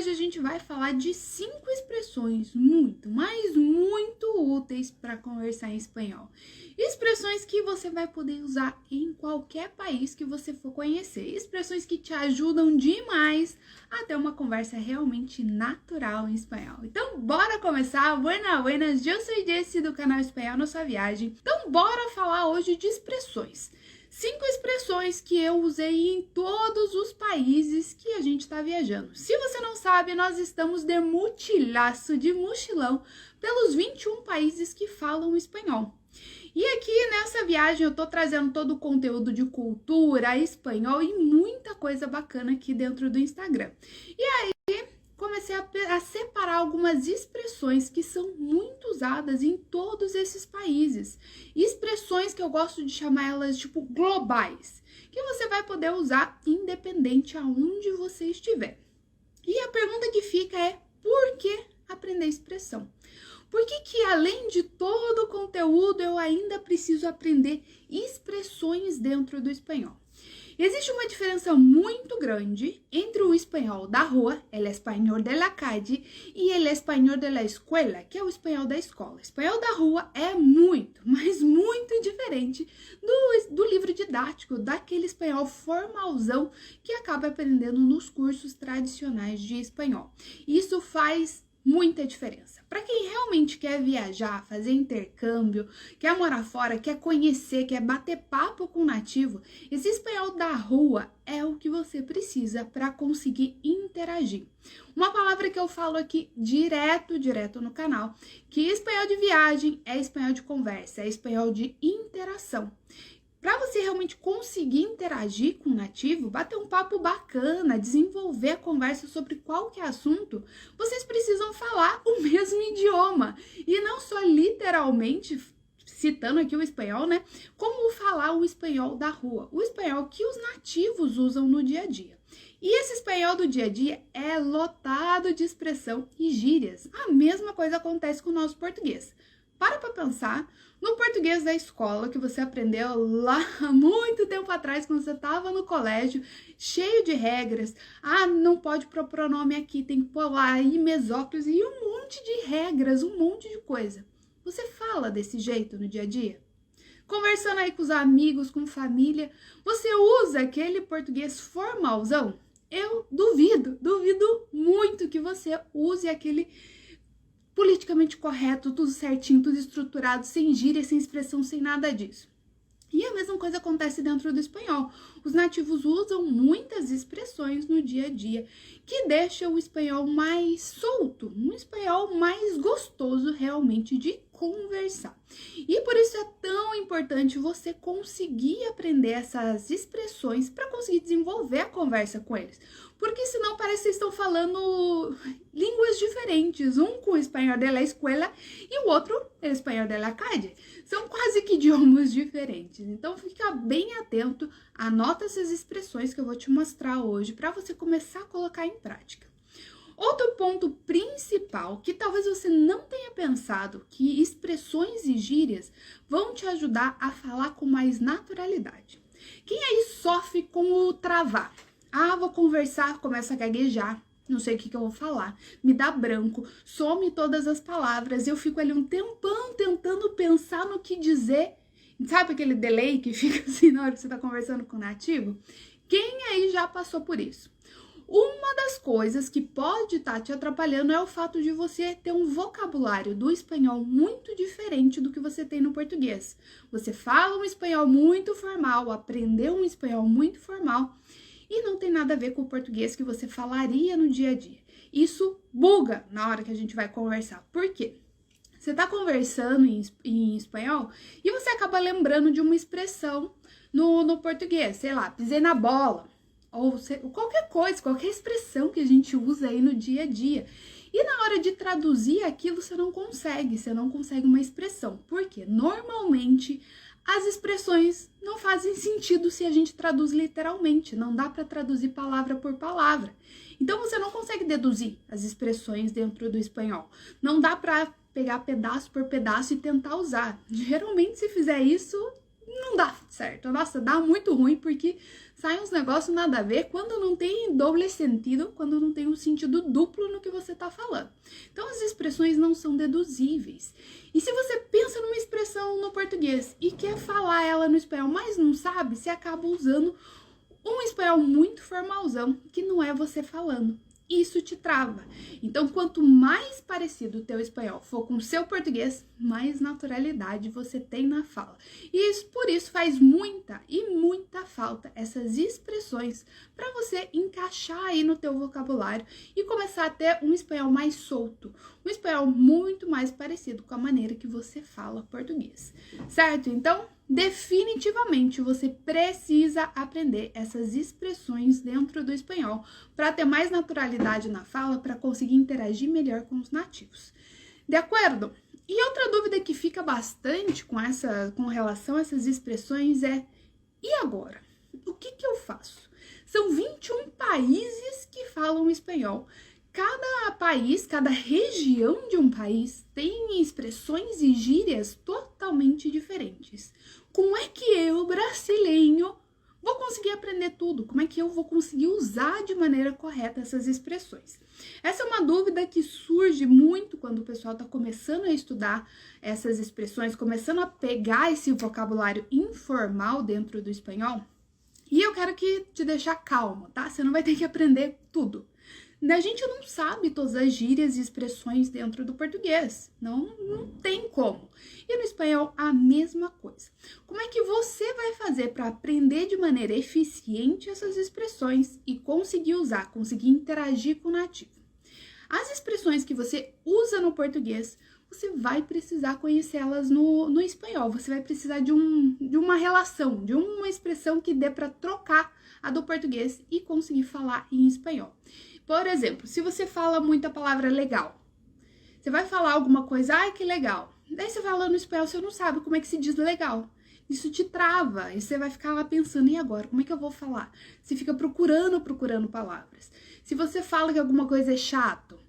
hoje a gente vai falar de 5 expressões muito, mas muito úteis para conversar em espanhol. Expressões que você vai poder usar em qualquer país que você for conhecer. Expressões que te ajudam demais a ter uma conversa realmente natural em espanhol. Então, bora começar? Buenas, eu sou Jessie do canal Espanhol na Sua Viagem. Então, bora falar hoje de expressões. 5 expressões que eu usei em todos os países que a gente está viajando. Se você não sabe, nós estamos de mochilão, pelos 21 países que falam espanhol. E aqui nessa viagem eu tô trazendo todo o conteúdo de cultura, espanhol e muita coisa bacana aqui dentro do Instagram. E aí comecei a separar algumas expressões que são muito usadas em todos esses países. Expressões que eu gosto de chamar elas tipo globais, que você vai poder usar independente aonde você estiver. E a pergunta que fica é: por que aprender expressão? Por que além de todo o conteúdo eu ainda preciso aprender expressões dentro do espanhol? Existe uma diferença muito grande entre o espanhol da rua, el español de la calle, e el español de la escuela, que é o espanhol da escola. O espanhol da rua é muito, mas muito diferente do livro didático, daquele espanhol formalzão que acaba aprendendo nos cursos tradicionais de espanhol. Isso faz muita diferença. Para quem realmente quer viajar, fazer intercâmbio, quer morar fora, quer conhecer, quer bater papo com o nativo, esse espanhol da rua é o que você precisa para conseguir interagir. Uma palavra que eu falo aqui direto no canal, que espanhol de viagem é espanhol de conversa, é espanhol de interação. Para você realmente conseguir interagir com o nativo, bater um papo bacana, desenvolver a conversa sobre qualquer assunto, vocês precisam falar o mesmo idioma. E não só literalmente, citando aqui o espanhol, né? Como falar o espanhol da rua, o espanhol que os nativos usam no dia a dia. E esse espanhol do dia a dia é lotado de expressão e gírias. A mesma coisa acontece com o nosso português. Para pensar no português da escola que você aprendeu lá há muito tempo atrás, quando você estava no colégio, cheio de regras. Ah, não pode pôr pronome aqui, tem que pôr lá e mesóclise e um monte de regras, um monte de coisa. Você fala desse jeito no dia a dia? Conversando aí com os amigos, com família, você usa aquele português formalzão? Eu duvido muito que você use aquele politicamente correto, tudo certinho, tudo estruturado, sem gíria, sem expressão, sem nada disso. E a mesma coisa acontece dentro do espanhol. Os nativos usam muitas expressões no dia a dia que deixam o espanhol mais solto, um espanhol mais gostoso realmente de conversar. E por isso é tão importante você conseguir aprender essas expressões para conseguir desenvolver a conversa com eles. Porque senão parece que vocês estão falando línguas diferentes, um com o espanhol de la escuela e o outro o espanhol de la calle. São quase que idiomas diferentes. Então fica bem atento, anota essas expressões que eu vou te mostrar hoje para você começar a colocar em prática. Outro ponto principal, que talvez você não tenha pensado, que expressões e gírias vão te ajudar a falar com mais naturalidade. Quem aí sofre com o travar? Ah, vou conversar, começa a gaguejar, não sei o que eu vou falar, me dá branco, some todas as palavras, eu fico ali um tempão tentando pensar no que dizer. Sabe aquele delay que fica assim na hora que você tá conversando com o nativo? Quem aí já passou por isso? Uma das coisas que pode estar te atrapalhando é o fato de você ter um vocabulário do espanhol muito diferente do que você tem no português. Você fala um espanhol muito formal, aprendeu um espanhol muito formal e não tem nada a ver com o português que você falaria no dia a dia. Isso buga na hora que a gente vai conversar. Por quê? Você está conversando em espanhol e você acaba lembrando de uma expressão no português. Sei lá, pisei na bola. Ou qualquer coisa, qualquer expressão que a gente usa aí no dia a dia. E na hora de traduzir aquilo, você não consegue uma expressão. Por quê? Normalmente, as expressões não fazem sentido se a gente traduz literalmente. Não dá para traduzir palavra por palavra. Então, você não consegue deduzir as expressões dentro do espanhol. Não dá para pegar pedaço por pedaço e tentar usar. Geralmente, se fizer isso, não dá certo. Nossa, dá muito ruim porque sai uns negócios nada a ver quando não tem doble sentido, quando não tem um sentido duplo no que você tá falando. Então as expressões não são deduzíveis. E se você pensa numa expressão no português e quer falar ela no espanhol, mas não sabe, você acaba usando um espanhol muito formalzão que não é você falando. Isso te trava. Então, quanto mais parecido o teu espanhol for com o seu português, mais naturalidade você tem na fala. E isso, por isso faz muita falta essas expressões para você encaixar aí no teu vocabulário e começar a ter um espanhol mais solto, um espanhol muito mais parecido com a maneira que você fala português, certo? Então, definitivamente você precisa aprender essas expressões dentro do espanhol para ter mais naturalidade na fala, para conseguir interagir melhor com os nativos. De acordo? E outra dúvida que fica bastante com relação a essas expressões é: e agora? O que eu faço? São 21 países que falam espanhol. Cada país, cada região de um país tem expressões e gírias totalmente diferentes. Como é que eu, brasileiro, vou conseguir aprender tudo? Como é que eu vou conseguir usar de maneira correta essas expressões? Essa é uma dúvida que surge muito quando o pessoal está começando a estudar essas expressões, começando a pegar esse vocabulário informal dentro do espanhol. E eu quero te deixar calmo, tá? Você não vai ter que aprender tudo. A gente não sabe todas as gírias e expressões dentro do português, não tem como. E no espanhol, a mesma coisa. Como é que você vai fazer para aprender de maneira eficiente essas expressões e conseguir usar, conseguir interagir com o nativo? As expressões que você usa no português, você vai precisar conhecê-las no espanhol. Você vai precisar de uma relação, de uma expressão que dê para trocar a do português e conseguir falar em espanhol. Por exemplo, se você fala muito a palavra legal, você vai falar alguma coisa, ai que legal. Daí você vai lá no espanhol, você não sabe como é que se diz legal. Isso te trava e você vai ficar lá pensando, e agora, como é que eu vou falar? Você fica procurando palavras. Se você fala que alguma coisa é chato,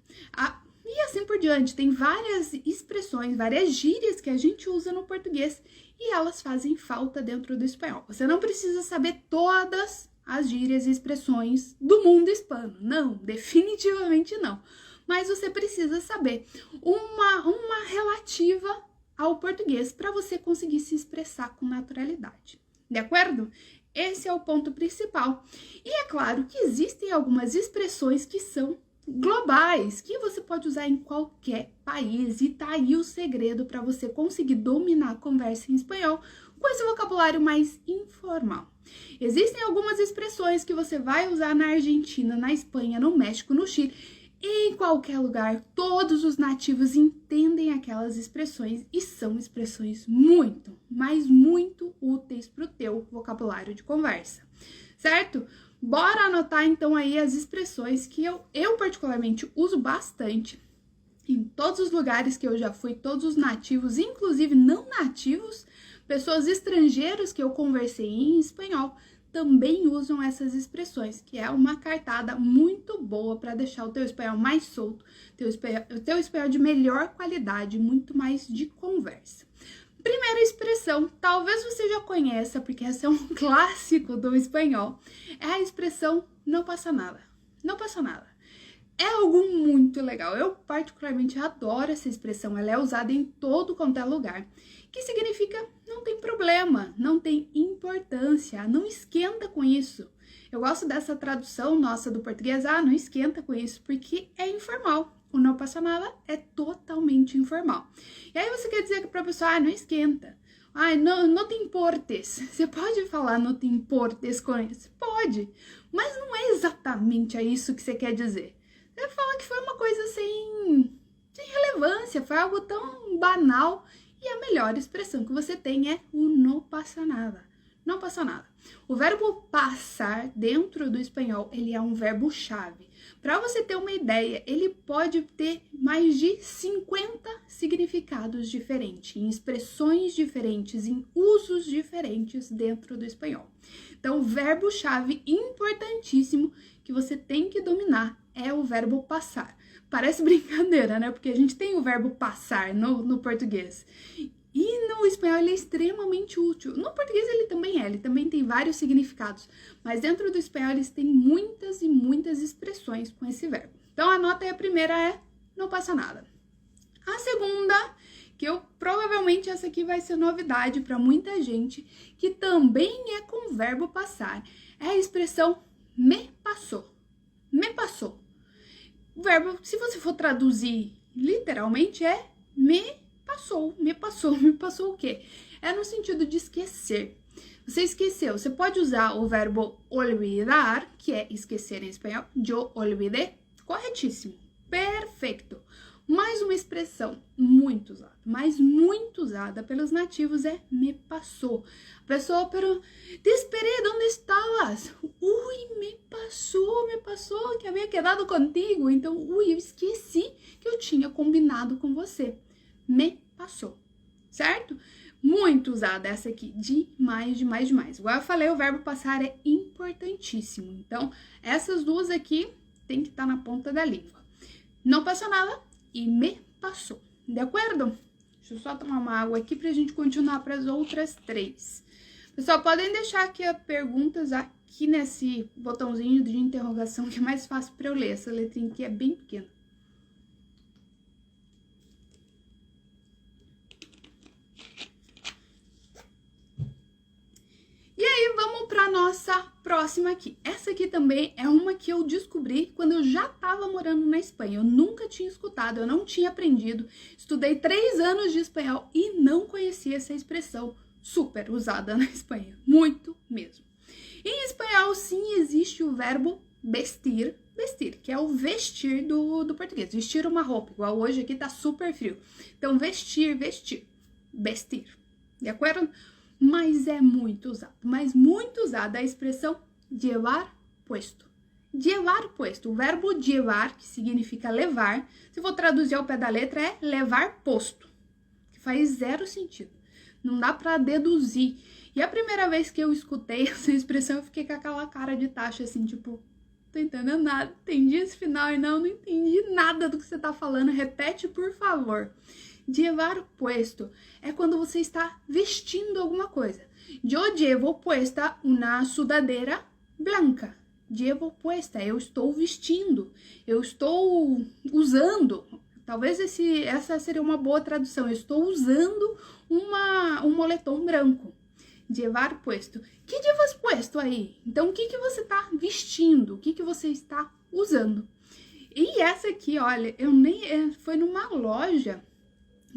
e assim por diante, tem várias expressões, várias gírias que a gente usa no português e elas fazem falta dentro do espanhol. Você não precisa saber todas as gírias e expressões do mundo hispano. Não, definitivamente não. Mas você precisa saber uma relativa ao português para você conseguir se expressar com naturalidade. De acordo? Esse é o ponto principal. E é claro que existem algumas expressões que são globais, que você pode usar em qualquer país. E tá aí o segredo para você conseguir dominar a conversa em espanhol com esse vocabulário mais informal. Existem algumas expressões que você vai usar na Argentina, na Espanha, no México, no Chile, em qualquer lugar. Todos os nativos entendem aquelas expressões e são expressões muito, mas muito úteis para o teu vocabulário de conversa, certo? Bora anotar então aí as expressões que eu particularmente uso bastante em todos os lugares que eu já fui, todos os nativos, inclusive não nativos, pessoas estrangeiras que eu conversei em espanhol, também usam essas expressões, que é uma cartada muito boa para deixar o teu espanhol mais solto, o teu espanhol de melhor qualidade, muito mais de conversa. Primeira expressão, talvez você já conheça, porque essa é um clássico do espanhol, é a expressão não passa nada. Não passa nada. É algo muito legal. Eu particularmente adoro essa expressão. Ela é usada em todo quanto é lugar. Que significa não tem problema, não tem importância, não esquenta com isso. Eu gosto dessa tradução nossa do português, não esquenta com isso, porque é informal. O não passa nada é totalmente informal. E aí você quer dizer para a pessoa, não esquenta. Não te importes. Você pode falar não te importes com isso? Pode, mas não é exatamente isso que você quer dizer. Você fala que foi uma coisa sem relevância, foi algo tão banal. E a melhor expressão que você tem é o não passa nada. Não passa nada. O verbo passar dentro do espanhol, ele é um verbo-chave. Para você ter uma ideia, ele pode ter mais de 50 significados diferentes, em expressões diferentes, em usos diferentes dentro do espanhol. Então, o verbo-chave importantíssimo que você tem que dominar é o verbo passar. Parece brincadeira, né? Porque a gente tem o verbo passar no português. E no espanhol ele é extremamente útil. No português ele também tem vários significados. Mas dentro do espanhol eles têm muitas e muitas expressões com esse verbo. Então anota aí, a primeira é não passa nada. A segunda, que provavelmente essa aqui vai ser novidade para muita gente, que também é com o verbo passar, é a expressão me passou. Me passou. O verbo, se você for traduzir literalmente, é me passou, me passou, me passou o quê? É no sentido de esquecer. Você esqueceu. Você pode usar o verbo olvidar, que é esquecer em espanhol. Yo olvidé. Corretíssimo. Perfeito. Mais uma expressão muito usada, mas muito usada pelos nativos é me passou. A pessoa, pero te esperé, ¿dónde estabas? Ui, me passou, que havia quedado contigo. Então, ui, eu esqueci que eu tinha combinado com você. Me passou, certo? Muito usada essa aqui, demais, demais, demais. Igual eu falei, o verbo passar é importantíssimo. Então, essas duas aqui tem que estar na ponta da língua. Não passou nada e me passou, de acordo? Deixa eu só tomar uma água aqui pra gente continuar para as outras três. Pessoal, podem deixar aqui as perguntas aqui nesse botãozinho de interrogação, que é mais fácil para eu ler. Essa letrinha aqui é bem pequena. E aí, vamos para nossa próxima aqui. Essa aqui também é uma que eu descobri quando eu já estava morando na Espanha. Eu nunca tinha escutado, eu não tinha aprendido. Estudei 3 anos de espanhol e não conhecia essa expressão super usada na Espanha. Muito mesmo. Em espanhol, sim, existe o verbo vestir, vestir, que é o vestir do português. Vestir uma roupa, igual hoje aqui tá super frio. Então, vestir, vestir, vestir. De acordo? Mas é muito usado, a expressão llevar puesto. Llevar puesto, o verbo llevar, que significa levar, se for traduzir ao pé da letra, é levar posto, que faz zero sentido, não dá para deduzir. E a primeira vez que eu escutei essa expressão, eu fiquei com aquela cara de taxa, assim, tipo, tô entendendo nada, entendi esse final e não entendi nada do que você tá falando, repete, por favor. Llevar puesto é quando você está vestindo alguma coisa. Yo llevo puesta una sudadera blanca. Llevo puesta, eu estou vestindo, eu estou usando. Talvez essa seria uma boa tradução. Eu estou usando um moletom branco. Llevar puesto. Que llevas puesto aí? Então, o que você está vestindo? O que você está usando? E essa aqui, olha, foi numa loja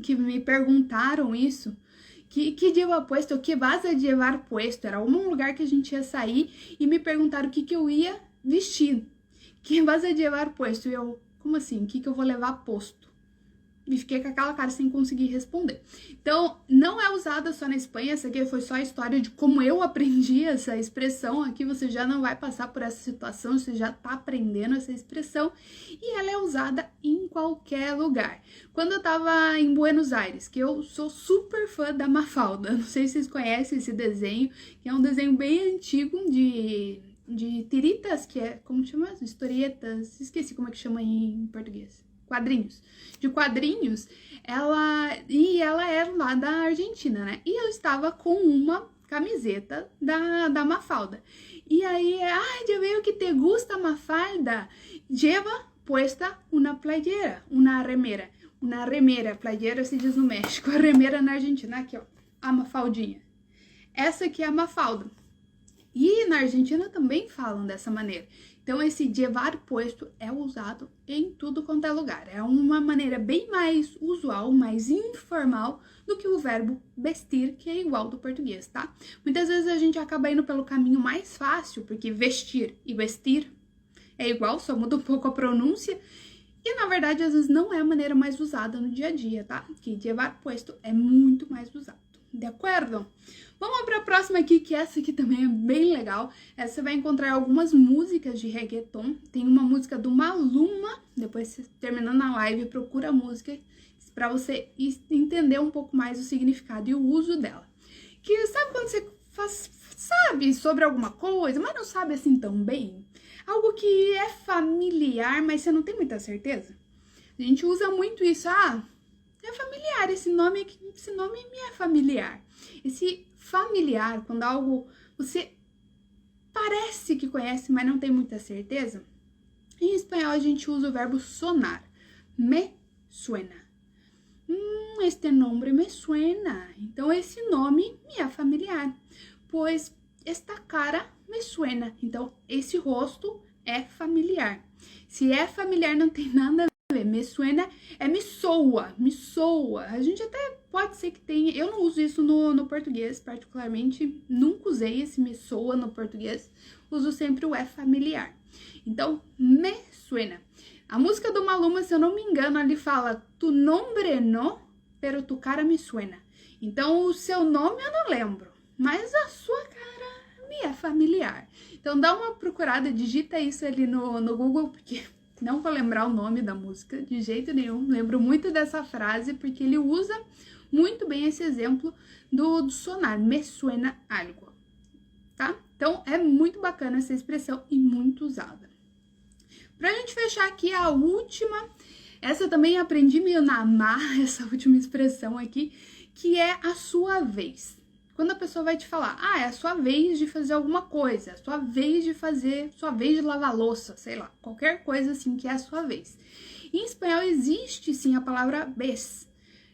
que me perguntaram isso, que lleva puesto, o que vas a llevar puesto, era um lugar que a gente ia sair e me perguntaram o que eu ia vestir, que vas a llevar puesto, e eu, como assim, o que eu vou levar posto? E fiquei com aquela cara sem conseguir responder. Então, não é usada só na Espanha, essa aqui foi só a história de como eu aprendi essa expressão. Aqui você já não vai passar por essa situação, você já tá aprendendo essa expressão. E ela é usada em qualquer lugar. Quando eu tava em Buenos Aires, que eu sou super fã da Mafalda, não sei se vocês conhecem esse desenho, que é um desenho bem antigo de tiritas, que é, como chama? Historietas, esqueci como é que chama em português. Quadrinhos. De quadrinhos, ela é lá da Argentina, né? E eu estava com uma camiseta da Mafalda. E aí, ya veo que te gusta, Mafalda. Lleva puesta una playera, una remera. Una remera, playera se diz no México, a remera na Argentina. Aqui, ó, a Mafaldinha. Essa aqui é a Mafalda. E na Argentina também falam dessa maneira. Então, esse llevar puesto é usado em tudo quanto é lugar. É uma maneira bem mais usual, mais informal do que o verbo vestir, que é igual do português, tá? Muitas vezes a gente acaba indo pelo caminho mais fácil, porque vestir e vestir é igual, só muda um pouco a pronúncia. E, na verdade, às vezes não é a maneira mais usada no dia a dia, tá? Que llevar puesto é muito mais usado. De acordo? Vamos para a próxima aqui, que essa aqui também é bem legal. Essa você vai encontrar algumas músicas de reggaeton. Tem uma música do Maluma. Depois, terminando a live, procura a música para você entender um pouco mais o significado e o uso dela. Que sabe quando você sabe sobre alguma coisa, mas não sabe assim tão bem? Algo que é familiar, mas você não tem muita certeza? A gente usa muito isso. É familiar, esse nome me é familiar. Esse familiar, quando algo você parece que conhece, mas não tem muita certeza, em espanhol a gente usa o verbo sonar. Me suena. Este nome me suena. Então, esse nome me é familiar, pois esta cara me suena. Então, esse rosto é familiar. Se é familiar, não tem nada a ver. Me suena é me soa, me soa. A gente até pode ser que tenha. Eu não uso isso no português, particularmente. Nunca usei esse me soa no português. Uso sempre o é familiar. Então, me suena. A música do Maluma, se eu não me engano, ele fala: tu nombre no, pero tu cara me suena. Então, o seu nome eu não lembro, mas a sua cara me é familiar. Então, dá uma procurada, digita isso ali no Google, porque não vou lembrar o nome da música de jeito nenhum. Lembro muito dessa frase, porque ele usa muito bem esse exemplo do sonar, me suena algo, tá? Então, é muito bacana essa expressão e muito usada. Pra gente fechar aqui a última, essa eu também aprendi meio na marra, essa última expressão aqui, que é a sua vez. Quando a pessoa vai te falar, é a sua vez de fazer alguma coisa, a sua vez de lavar louça, sei lá, qualquer coisa assim que é a sua vez. Em espanhol existe sim a palavra vez,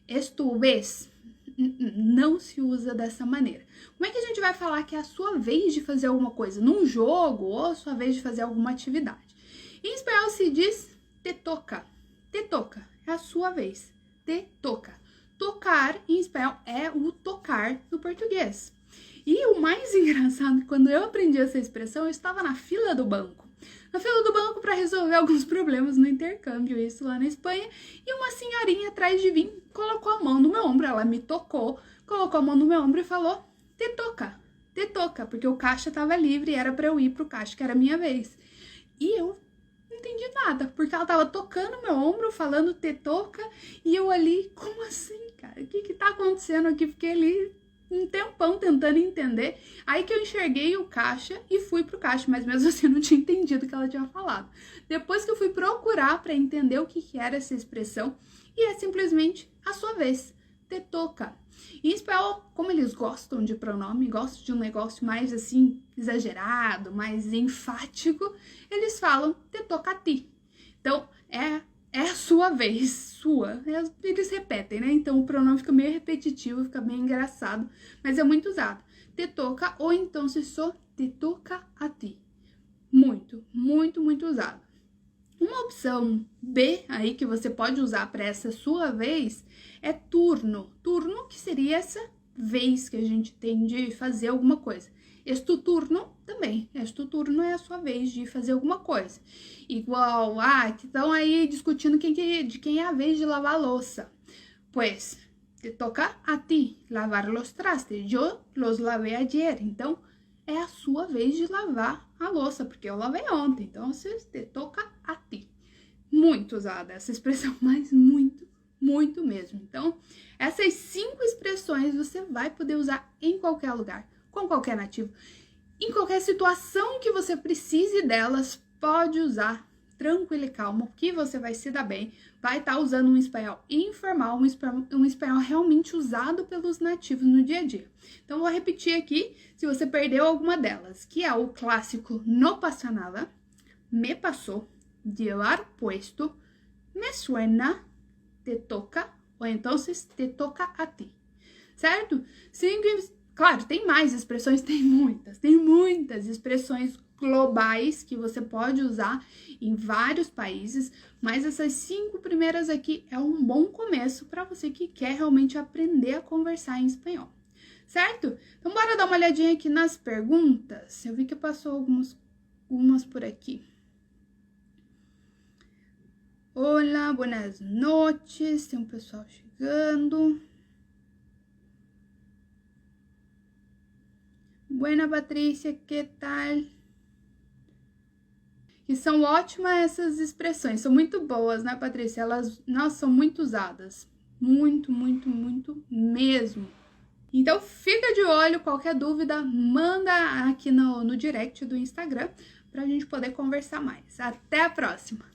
es tu vez, não se usa dessa maneira. Como é que a gente vai falar que é a sua vez de fazer alguma coisa num jogo ou a sua vez de fazer alguma atividade? Em espanhol se diz te toca, é a sua vez, te toca. Tocar em espanhol é o tocar no português. E o mais engraçado, quando eu aprendi essa expressão, eu estava na fila do banco. Na fila do banco para resolver alguns problemas no intercâmbio, isso lá na Espanha, e uma senhorinha atrás de mim colocou a mão no meu ombro, ela me tocou, colocou a mão no meu ombro e falou, te toca, porque o caixa estava livre e era para eu ir pro caixa, que era a minha vez. E eu não entendi nada, porque ela tava tocando meu ombro, falando te toca, e eu ali, como assim, cara? O que tá acontecendo aqui? Fiquei ali um tempão tentando entender. Aí que eu enxerguei o caixa e fui pro caixa, mas mesmo assim eu não tinha entendido o que ela tinha falado. Depois que eu fui procurar para entender o que era essa expressão, e é simplesmente a sua vez, te toca. Em espanhol, como eles gostam de pronome, gostam de um negócio mais assim, exagerado, mais enfático, eles falam te toca a ti. Então, é a sua vez, sua. Eles repetem, né? Então, o pronome fica meio repetitivo, fica bem engraçado, mas é muito usado. Te toca ou então se só te toca a ti. Muito, muito, muito usado. Uma opção B aí que você pode usar para essa sua vez é turno. Turno que seria essa vez que a gente tem de fazer alguma coisa. Este turno também. Este turno é a sua vez de fazer alguma coisa. Igual, que estão aí discutindo de quem é a vez de lavar a louça. Pues, te toca a ti lavar los trastes. Yo los lavé ayer. Então, é a sua vez de lavar a louça, porque eu lavei ontem. Então, você te toca a ti. Muito usada essa expressão, mas muito, muito mesmo. Então, essas 5 expressões você vai poder usar em qualquer lugar, com qualquer nativo. Em qualquer situação que você precise delas, pode usar tranquilo e calmo, que você vai se dar bem. Vai estar usando um espanhol informal, um espanhol realmente usado pelos nativos no dia a dia. Então, vou repetir aqui, se você perdeu alguma delas, que é o clássico no pasa nada, me passou, llevar puesto, me suena, te toca, ou então te toca a ti, certo? Claro, tem mais expressões, tem muitas expressões globais que você pode usar em vários países, mas essas 5 primeiras aqui é um bom começo para você que quer realmente aprender a conversar em espanhol, certo? Então, bora dar uma olhadinha aqui nas perguntas. Eu vi que passou algumas por aqui. Olá, buenas noches, tem um pessoal chegando. Buena, Patrícia, que tal? E são ótimas essas expressões, são muito boas, né, Patrícia? Elas, nossa, são muito usadas. Muito, muito, muito mesmo. Então, fica de olho, qualquer dúvida, manda aqui no direct do Instagram pra gente poder conversar mais. Até a próxima!